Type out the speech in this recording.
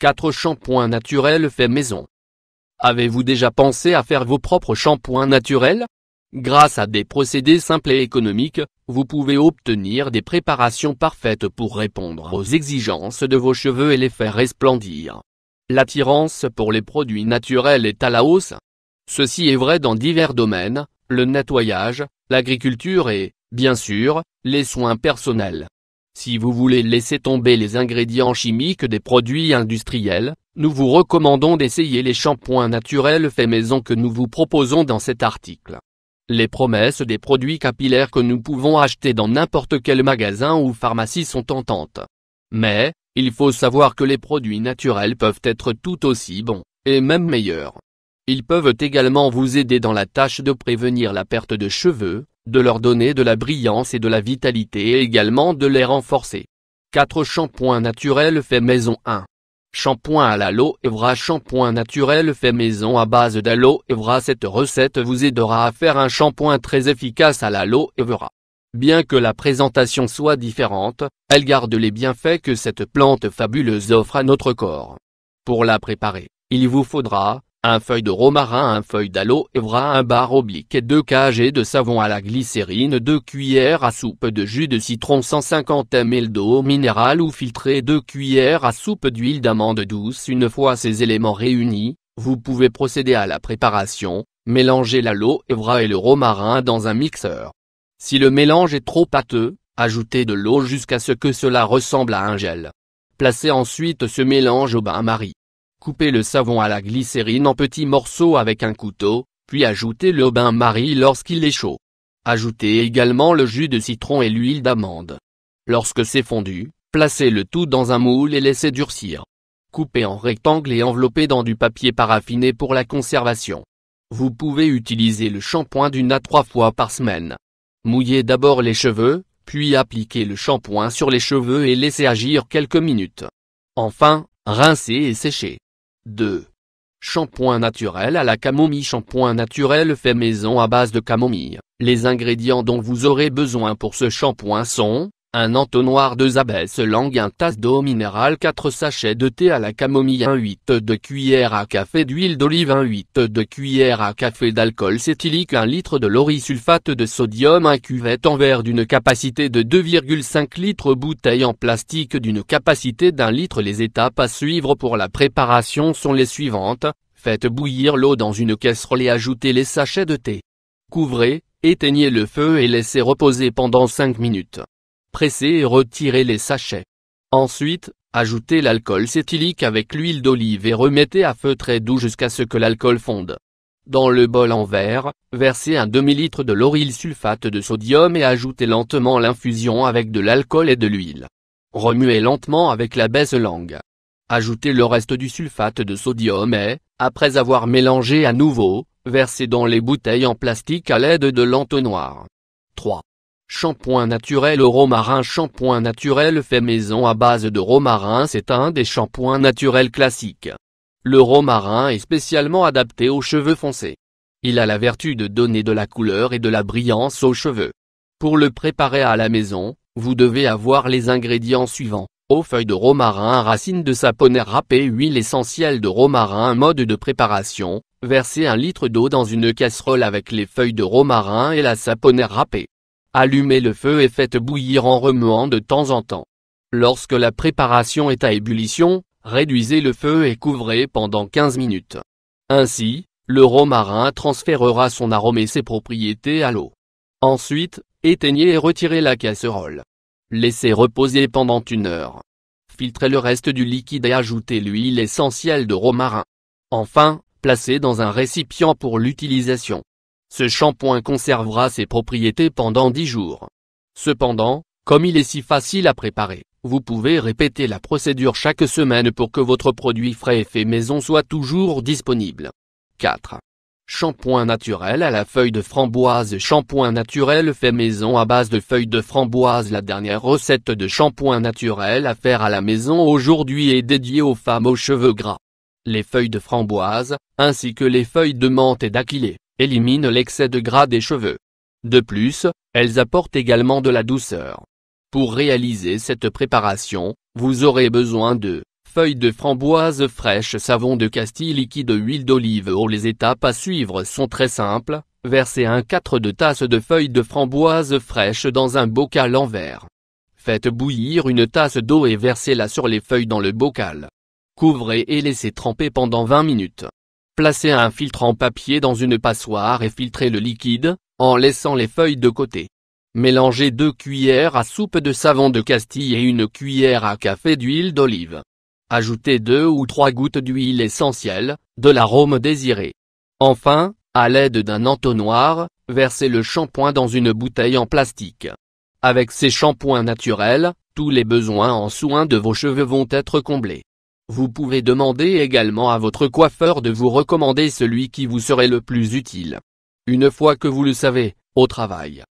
4 shampoings naturels faits maison. Avez-vous déjà pensé à faire vos propres shampoings naturels? Grâce à des procédés simples et économiques, vous pouvez obtenir des préparations parfaites pour répondre aux exigences de vos cheveux et les faire resplendir. L'attirance pour les produits naturels est à la hausse. Ceci est vrai dans divers domaines, le nettoyage, l'agriculture et, bien sûr, les soins personnels. Si vous voulez laisser tomber les ingrédients chimiques des produits industriels, nous vous recommandons d'essayer les shampoings naturels faits maison que nous vous proposons dans cet article. Les promesses des produits capillaires que nous pouvons acheter dans n'importe quel magasin ou pharmacie sont tentantes. Mais, il faut savoir que les produits naturels peuvent être tout aussi bons, et même meilleurs. Ils peuvent également vous aider dans la tâche de prévenir la perte de cheveux, de leur donner de la brillance et de la vitalité et également de les renforcer. 4 shampoings naturels faits maison. 1. Shampoing à l'aloe vera. Shampoing naturel fait maison à base d'aloe vera. Cette recette vous aidera à faire un shampoing très efficace à l'aloe vera. Bien que la présentation soit différente, elle garde les bienfaits que cette plante fabuleuse offre à notre corps. Pour la préparer, il vous faudra un feuille de romarin, un feuille d'aloe vera, un bar oblique et 2 kg de savon à la glycérine, 2 cuillères à soupe de jus de citron, 150 ml d'eau minérale ou filtrée, 2 cuillères à soupe d'huile d'amande douce. Une fois ces éléments réunis, vous pouvez procéder à la préparation, mélanger l'aloe vera et le romarin dans un mixeur. Si le mélange est trop pâteux, ajoutez de l'eau jusqu'à ce que cela ressemble à un gel. Placez ensuite ce mélange au bain-marie. Coupez le savon à la glycérine en petits morceaux avec un couteau, puis ajoutez-le au bain-marie lorsqu'il est chaud. Ajoutez également le jus de citron et l'huile d'amande. Lorsque c'est fondu, placez le tout dans un moule et laissez durcir. Coupez en rectangles et enveloppez dans du papier paraffiné pour la conservation. Vous pouvez utiliser le shampoing d'1 à 3 fois par semaine. Mouillez d'abord les cheveux, puis appliquez le shampoing sur les cheveux et laissez agir quelques minutes. Enfin, rincez et séchez. 2. Shampoing naturel à la camomille. Shampoing naturel fait maison à base de camomille. Les ingrédients dont vous aurez besoin pour ce shampoing sont un entonnoir, 2 abaisse-langue, 1 tasse d'eau minérale, 4 sachets de thé à la camomille, 1/8 de cuillère à café d'huile d'olive, 1/8 de cuillère à café d'alcool cétylique, 1 litre de laurysulfate de sodium, 1 cuvette en verre d'une capacité de 2,5 litres, bouteille en plastique d'une capacité d'1 litre. Les étapes à suivre pour la préparation sont les suivantes. Faites bouillir l'eau dans une casserole et ajoutez les sachets de thé. Couvrez, éteignez le feu et laissez reposer pendant 5 minutes. Pressez et retirez les sachets. Ensuite, ajoutez l'alcool cétylique avec l'huile d'olive et remettez à feu très doux jusqu'à ce que l'alcool fonde. Dans le bol en verre, versez un demi-litre de laurysulfate de sodium et ajoutez lentement l'infusion avec de l'alcool et de l'huile. Remuez lentement avec la baisse-langue. Ajoutez le reste du sulfate de sodium et, après avoir mélangé à nouveau, versez dans les bouteilles en plastique à l'aide de l'entonnoir. 3. Shampoing naturel au romarin. Shampoing naturel fait maison à base de romarin. C'est un des shampoings naturels classiques. Le romarin est spécialement adapté aux cheveux foncés. Il a la vertu de donner de la couleur et de la brillance aux cheveux. Pour le préparer à la maison, vous devez avoir les ingrédients suivants. Eau, feuilles de romarin, racines de saponaire râpée, huile essentielle de romarin. Mode de préparation, versez 1 litre d'eau dans une casserole avec les feuilles de romarin et la saponaire râpée. Allumez le feu et faites bouillir en remuant de temps en temps. Lorsque la préparation est à ébullition, réduisez le feu et couvrez pendant 15 minutes. Ainsi, le romarin transférera son arôme et ses propriétés à l'eau. Ensuite, éteignez et retirez la casserole. Laissez reposer pendant 1 heure. Filtrez le reste du liquide et ajoutez l'huile essentielle de romarin. Enfin, placez dans un récipient pour l'utilisation. Ce shampoing conservera ses propriétés pendant 10 jours. Cependant, comme il est si facile à préparer, vous pouvez répéter la procédure chaque semaine pour que votre produit frais et fait maison soit toujours disponible. 4. Shampoing naturel à la feuille de framboise. Shampoing naturel fait maison à base de feuilles de framboise. La dernière recette de shampoing naturel à faire à la maison aujourd'hui est dédiée aux femmes aux cheveux gras. Les feuilles de framboise, ainsi que les feuilles de menthe et d'aquilée, éliminent l'excès de gras des cheveux. De plus, elles apportent également de la douceur. Pour réaliser cette préparation, vous aurez besoin de feuilles de framboise fraîches, savon de Castille liquide, huile d'olive. Les étapes à suivre sont très simples. Versez 1/4 de tasse de feuilles de framboise fraîches dans un bocal en verre. Faites bouillir une tasse d'eau et versez-la sur les feuilles dans le bocal. Couvrez et laissez tremper pendant 20 minutes. Placez un filtre en papier dans une passoire et filtrez le liquide, en laissant les feuilles de côté. Mélangez 2 cuillères à soupe de savon de Castille et 1 cuillère à café d'huile d'olive. Ajoutez 2 ou 3 gouttes d'huile essentielle, de l'arôme désiré. Enfin, à l'aide d'un entonnoir, versez le shampoing dans une bouteille en plastique. Avec ces shampoings naturels, tous les besoins en soins de vos cheveux vont être comblés. Vous pouvez demander également à votre coiffeur de vous recommander celui qui vous serait le plus utile. Une fois que vous le savez, au travail.